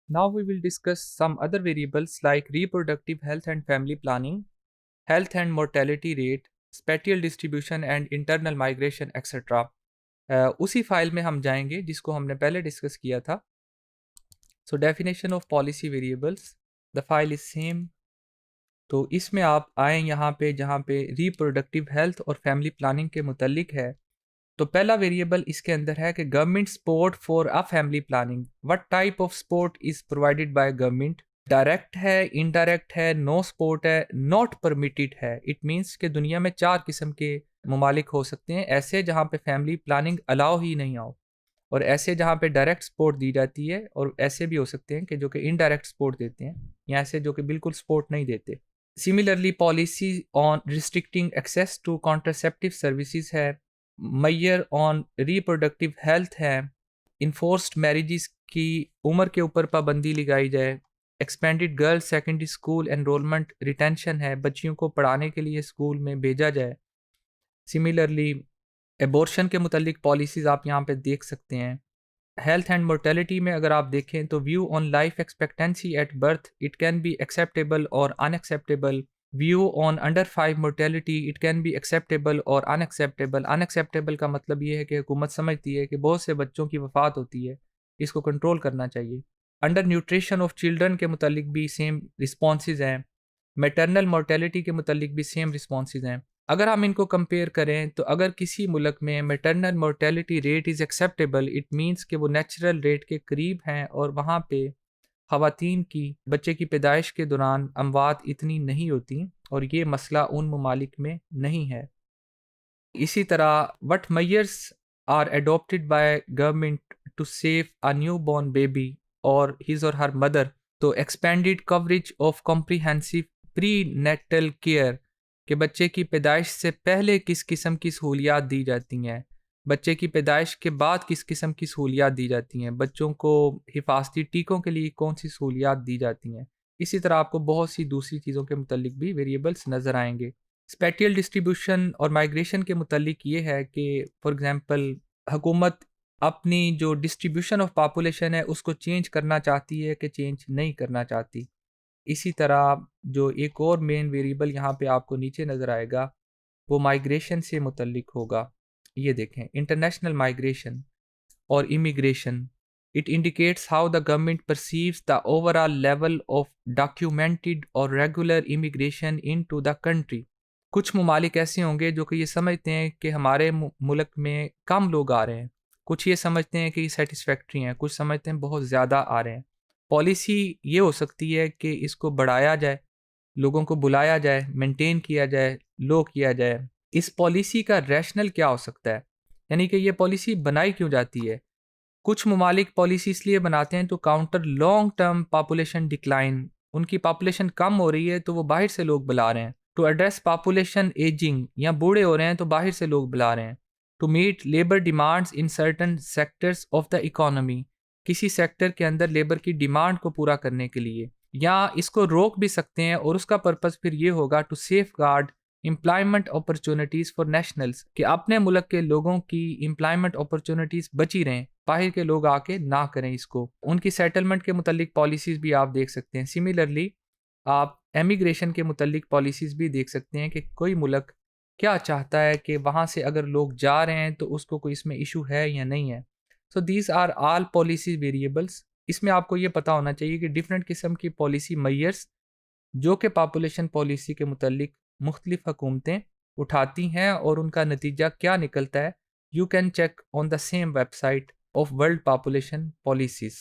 Now we will discuss some other variables like reproductive health and family planning, health and mortality rate, spatial distribution and internal migration etc. उसी file में हम जाएंगे जिसको हमने पहले discuss किया था. So definition of policy variables, the file is same. तो इसमें आप आएँ यहाँ पे जहाँ पे रिप्रोडक्टिव हेल्थ और फैमिली प्लानिंग के मुतल्लिक है. तो पहला वेरिएबल इसके अंदर है कि government support for a family planning. What type of support is provided by government. Direct है, इनडायरेक्ट है, नो सपोर्ट है, नॉट परमिटेड है. इट मीन्स कि दुनिया में 4 किस्म के ममालिक हो सकते हैं ऐसे जहाँ पे फैमिली प्लानिंग अलाउ ही नहीं हो, और ऐसे जहाँ पे डायरेक्ट सपोर्ट दी जाती है, और ऐसे भी हो सकते हैं कि जो कि इनडायरेक्ट सपोर्ट देते हैं, या ऐसे जो कि बिल्कुल सपोर्ट नहीं देते. Similarly policy on restricting access to contraceptive services है, मैयर ऑन रिप्रोडक्टिव हेल्थ है, इन्फोर्स्ड मैरिजेस की उम्र के ऊपर पाबंदी लगाई जाए, expanded girls secondary school enrolment retention है, बच्चियों को पढ़ाने के लिए स्कूल में भेजा जाए. सिमिलरली एबॉर्शन के मुतल्लिक पॉलिसीज़ आप यहाँ पे देख सकते हैं. हेल्थ एंड मोर्टेलिटी में अगर आप देखें तो view on life expectancy at birth, it can be acceptable और unacceptable. View on under 5 mortality, it can be acceptable और अनएक्सेप्टेबल. अनएक्सेप्टेबल का मतलब ये है कि हुकूमत समझती है कि बहुत से बच्चों की वफ़ात होती है, इसको कंट्रोल करना चाहिए. अंडर न्यूट्रिशन ऑफ चिल्ड्रन के मुतल्लिक भी सेम रिस्पॉन्सेज हैं. मैटरनल मोर्टेलिटी के मुतल्लिक भी सेम रिस्पॉन्सेज हैं. अगर हम इनको कंपेयर करें तो अगर किसी मुल्क में maternal mortality rate is acceptable, it means कि वो नेचुरल रेट के करीब हैं और वहाँ पे ख़वातीन की बच्चे की पैदाइश के दौरान अमवात इतनी नहीं होती, और ये मसला उन ममालिक में नहीं है. इसी तरह what measures are adopted by government to save a newborn baby और हिज और हर मदर. तो expanded coverage of comprehensive prenatal care, कि बच्चे की पैदाइश से पहले किस किस्म की सहूलियात दी जाती हैं, बच्चे की पैदाइश के बाद किस किस्म की सहूलियात दी जाती हैं, बच्चों को हिफाजती टीकों के लिए कौन सी सहूलियात दी जाती हैं. इसी तरह आपको बहुत सी दूसरी चीज़ों के मुतल्लिक भी वेरिएबल्स नज़र आएंगे. स्पेटियल डिस्ट्रीब्यूशन और माइग्रेशन के मुतल्लिक ये है कि फॉर एग्ज़ाम्पल हुकूमत अपनी जो डिस्ट्रीब्यूशन ऑफ पॉपुलेशन है उसको चेंज करना चाहती है कि चेंज नहीं करना चाहती. इसी तरह जो एक और मेन वेरिएबल यहाँ पे आपको नीचे नज़र आएगा वो माइग्रेशन से मुतल्लिक होगा. ये देखें, इंटरनेशनल माइग्रेशन और immigration. It indicates how the government perceives the overall level of documented और regular immigration into the country. कुछ ममालिक ऐसे होंगे जो कि ये समझते हैं कि हमारे मुल्क में कम लोग आ रहे हैं, कुछ ये समझते हैं कि ये सेटिस्फैक्ट्री हैं, कुछ समझते हैं बहुत ज़्यादा आ रहे हैं. पॉलिसी ये हो सकती है कि इसको बढ़ाया जाए, लोगों को बुलाया जाए, मेंटेन किया जाए, लो किया जाए. इस पॉलिसी का रैशनल क्या हो सकता है, यानी कि ये पॉलिसी बनाई क्यों जाती है. कुछ ममालिक पॉलिसी इसलिए बनाते हैं तो counter long term population decline. उनकी पॉपुलेशन कम हो रही है तो वो बाहर से लोग बुला रहे हैं. टू एड्रेस पॉपुलेशन एजिंग, या बूढ़े हो रहे हैं तो बाहर से लोग बुला रहे हैं. To meet labour demands in certain sectors of the economy, किसी सेक्टर के अंदर लेबर की डिमांड को पूरा करने के लिए. या इसको रोक भी सकते हैं और उसका पर्पस फिर ये होगा to safeguard employment opportunities for nationals, कि अपने मुल्क के लोगों की एम्प्लॉयमेंट अपॉर्चुनिटीज़ बची रहें, बाहर के लोग आके ना करें इसको. उनकी सेटलमेंट के मुतल्लिक पॉलिसीज़ भी आप देख सकते हैं. सिमिलरली आप एमिग्रेशन के मुतल्लिक पॉलिसीज़ भी देख सकते हैं कि कोई मुल्क क्या चाहता है कि वहाँ से अगर लोग जा रहे हैं तो उसको कोई इसमें इशू है या नहीं है. So these are all policy variables. इसमें आपको ये पता होना चाहिए कि डिफरेंट किस्म की पॉलिसी मैयर्स जो कि पॉपुलेशन पॉलिसी के मुतल्लिक मुख्तलिफ हुकूमतें उठाती हैं और उनका नतीजा क्या निकलता है, you can check on the same website of world population policies.